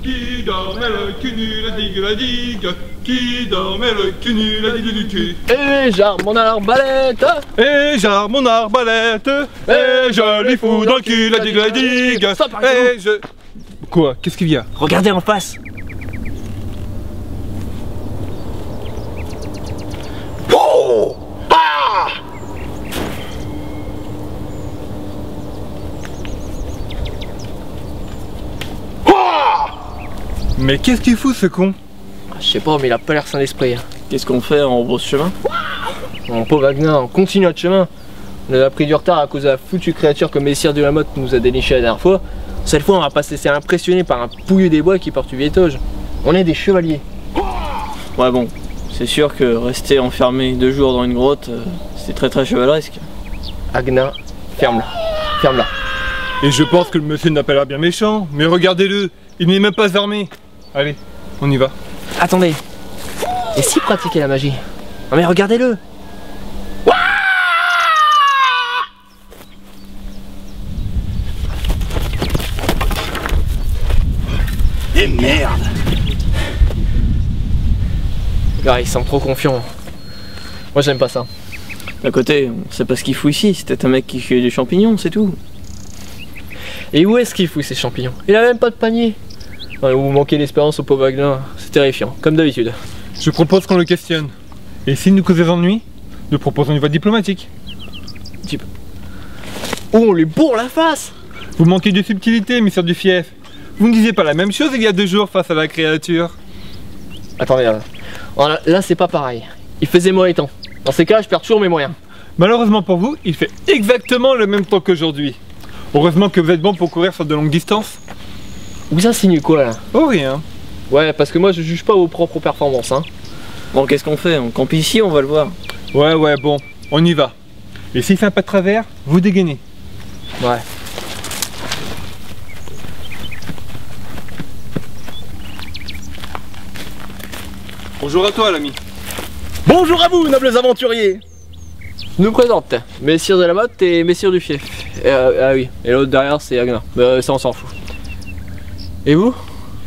Qui dormait le cul nu, la digue, qui dormait le cul nu, la digue du cul. Et j'arme mon arbalète. Et j'arme mon arbalète, et je lui fous dans le cul, la digue, et je... Quoi? Qu'est-ce qu'il y a? Regardez en face. Oh! Ah! Mais qu'est-ce qu'il fout ce con? Je sais pas, mais il a pas l'air sain d'esprit. Qu'est-ce qu'on fait? On rebrousse chemin? Mon pauvre Wagner, on continue notre chemin. On a pris du retard à cause de la foutue créature que Messire de la Motte nous a déniché la dernière fois. Cette fois, on va pas se laisser impressionner par un pouilleux des bois qui porte du vietoge. On est des chevaliers. Ouais bon, c'est sûr que rester enfermé 2 jours dans une grotte, c'est très chevaleresque. Agna, ferme-la. Ferme-la. Et je pense que le monsieur n'a pas l'air bien méchant, mais regardez-le, il n'est même pas armé. Allez, on y va. Attendez. Et si pratiquer la magie? Non mais regardez-le. Et merde! Ah, il semble trop confiant. Moi j'aime pas ça. D'un côté, on sait pas ce qu'il fout ici, c'était un mec qui cueille des champignons, c'est tout. Et où est-ce qu'il fout ces champignons? Il a même pas de panier. Ouais, vous manquez d'espérance au pauvre Wagner, c'est terrifiant, comme d'habitude. Je propose qu'on le questionne. Et s'il nous cause des ennuis, nous proposons une voie diplomatique. Oh, on lui bourre la face! Vous manquez de subtilité, messire du fief. Vous ne disiez pas la même chose il y a 2 jours face à la créature. Attendez, là c'est pas pareil. Il faisait mauvais temps. Dans ces cas, je perds toujours mes moyens. Malheureusement pour vous, il fait exactement le même temps qu'aujourd'hui. Heureusement que vous êtes bon pour courir sur de longues distances. Vous insinuez quoi là? Oh rien. Ouais, parce que moi je juge pas vos propres performances, hein. Bon, qu'est-ce qu'on fait? On campe ici, on va le voir. Ouais, bon, on y va. Et s'il fait un pas de travers, vous dégainez. Ouais. Bonjour à toi l'ami. Bonjour à vous, nobles aventuriers! Je nous présente, Messire de la Motte et Messire du Fief. Ah oui, et l'autre derrière c'est Agna. Ça on s'en fout. Et vous?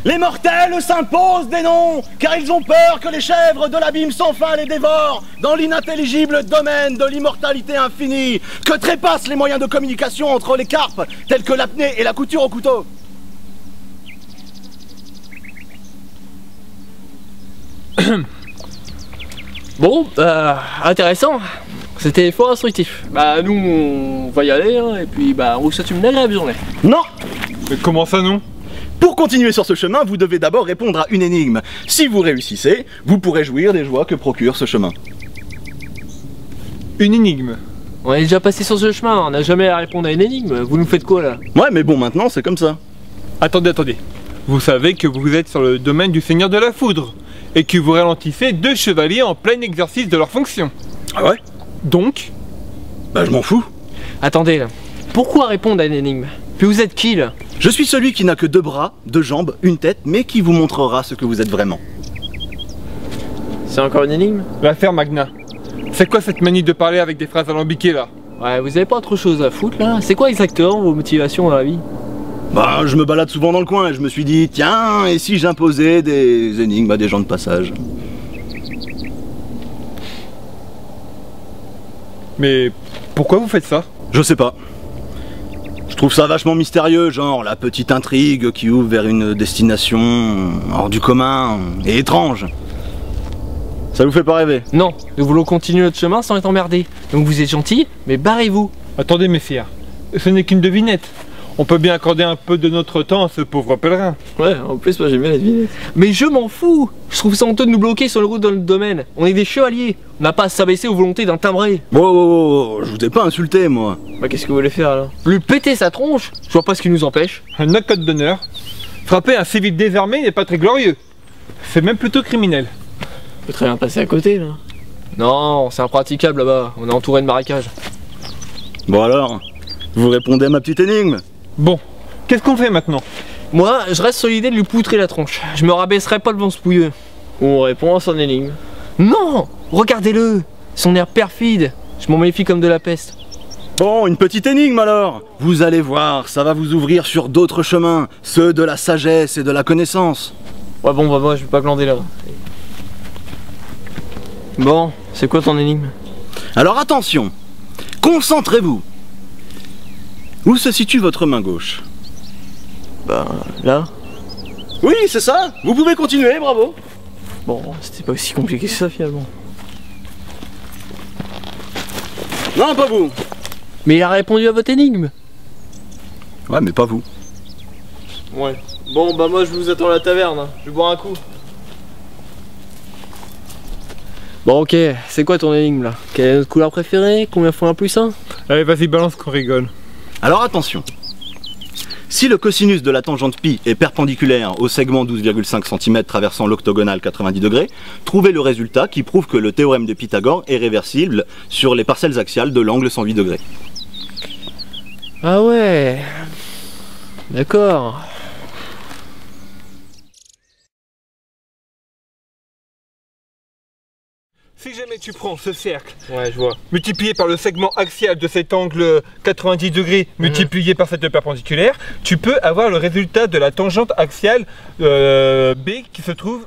Les mortels s'imposent des noms, car ils ont peur que les chèvres de l'abîme sans fin les dévorent, dans l'inintelligible domaine de l'immortalité infinie, que trépassent les moyens de communication entre les carpes, tels que l'apnée et la couture au couteau. Bon, intéressant. C'était fort instructif. Bah nous on va y aller hein, et puis bah on vous souhaite une agréable journée. Non! Mais comment ça non? Pour continuer sur ce chemin, vous devez d'abord répondre à une énigme. Si vous réussissez, vous pourrez jouir des joies que procure ce chemin. Une énigme. On est déjà passé sur ce chemin, on n'a jamais à répondre à une énigme. Vous nous faites quoi là? Ouais, mais bon, maintenant c'est comme ça. Attendez. Vous savez que vous êtes sur le domaine du Seigneur de la Foudre et que vous ralentissez 2 chevaliers en plein exercice de leur fonction. Ah ouais? Donc, Bah je m'en fous. Attendez là. Pourquoi répondre à une énigme? Puis vous êtes qui là? Je suis celui qui n'a que 2 bras, 2 jambes, une tête, mais qui vous montrera ce que vous êtes vraiment. C'est encore une énigme? l'affaire Magna. C'est quoi cette manie de parler avec des phrases alambiquées là? Ouais, vous avez pas autre chose à foutre là? C'est quoi exactement vos motivations dans la vie? Bah je me balade souvent dans le coin et je me suis dit, tiens, et si j'imposais des énigmes à des gens de passage? Mais pourquoi vous faites ça? Je sais pas. Je trouve ça vachement mystérieux, genre la petite intrigue qui ouvre vers une destination hors du commun et étrange. Ça vous fait pas rêver? Non, nous voulons continuer notre chemin sans être emmerdés. Donc vous êtes gentils, mais barrez-vous. Attendez messire, ce n'est qu'une devinette. On peut bien accorder un peu de notre temps à ce pauvre pèlerin. Ouais, en plus moi j'aime bien la devinette. Mais je m'en fous. Je trouve ça honteux de nous bloquer sur le route dans le domaine. On est des chevaliers. On n'a pas à s'abaisser aux volontés d'un timbré. Wow, je vous ai pas insulté moi. Bah qu'est-ce que vous voulez faire alors? Lui péter sa tronche, je vois pas ce qui nous empêche. Un autre code d'honneur. Frapper un civil désarmé n'est pas très glorieux. C'est même plutôt criminel. On peut très bien passer à côté là. Non, c'est impraticable là-bas. On est entouré de marécages. Bon alors, vous répondez à ma petite énigme? Bon, qu'est-ce qu'on fait maintenant? Moi, je reste sur l'idée de lui poutrer la tronche. Je me rabaisserai pas devant ce pouilleux. Ou on répond à son énigme. Non! Regardez-le! Son air perfide. Je m'en méfie comme de la peste. Bon, une petite énigme alors. Vous allez voir, ça va vous ouvrir sur d'autres chemins, ceux de la sagesse et de la connaissance. Ouais bon bah moi je vais pas glander là. Bon, c'est quoi ton énigme? Alors attention, concentrez-vous. Où se situe votre main gauche? Bah, là? Oui, c'est ça. Vous pouvez continuer, bravo. Bon, c'était pas aussi compliqué que ça finalement. Non, pas vous. Mais il a répondu à votre énigme. Ouais, mais pas vous. Ouais. Bon bah moi je vous attends à la taverne, hein. Je vais boire un coup. Bon ok, c'est quoi ton énigme là? Quelle est notre couleur préférée? Combien fois 1 plus 1? Allez, vas-y, balance qu'on rigole. Alors attention. Si le cosinus de la tangente pi est perpendiculaire au segment 12,5 cm traversant l'octogonale 90 degrés, trouvez le résultat qui prouve que le théorème de Pythagore est réversible sur les parcelles axiales de l'angle 108 degrés. Ah ouais. D'accord. Si jamais tu prends ce cercle, Ouais je vois. multiplié par le segment axial de cet angle 90 degrés, multiplié par cette perpendiculaire, tu peux avoir le résultat de la tangente axiale B qui se trouve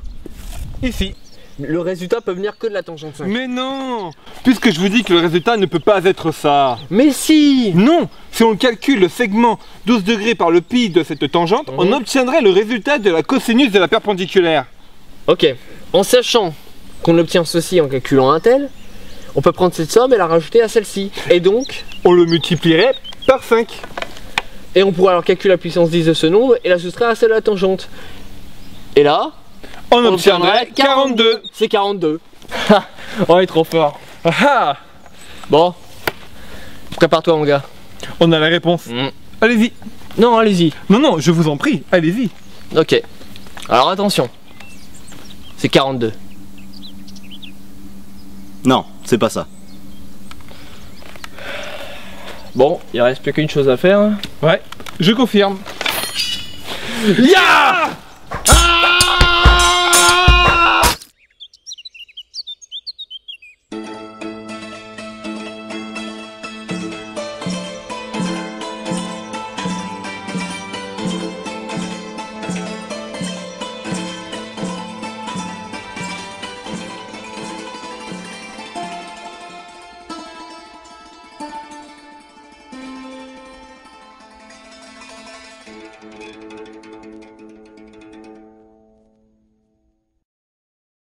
ici. Le résultat peut venir que de la tangente 5. Mais non, puisque je vous dis que le résultat ne peut pas être ça. Mais si. Non, si on calcule le segment 12 degrés par le pi de cette tangente, on obtiendrait le résultat de la cosinus de la perpendiculaire. Ok, en sachant qu'on obtient ceci en calculant un tel, on peut prendre cette somme et la rajouter à celle-ci. Et donc, On le multiplierait par 5. et on pourrait alors calculer la puissance 10 de ce nombre et la soustraire à celle de la tangente. Et là, On obtiendrait 42. C'est 42. On est trop fort. Ah ah, Bon, prépare-toi mon gars. on a la réponse. Allez-y. Non, allez-y. Non, non, je vous en prie, allez-y. Ok. Alors attention. C'est 42. Non, c'est pas ça. Bon, il reste plus qu'une chose à faire. Ouais, je confirme. Ya!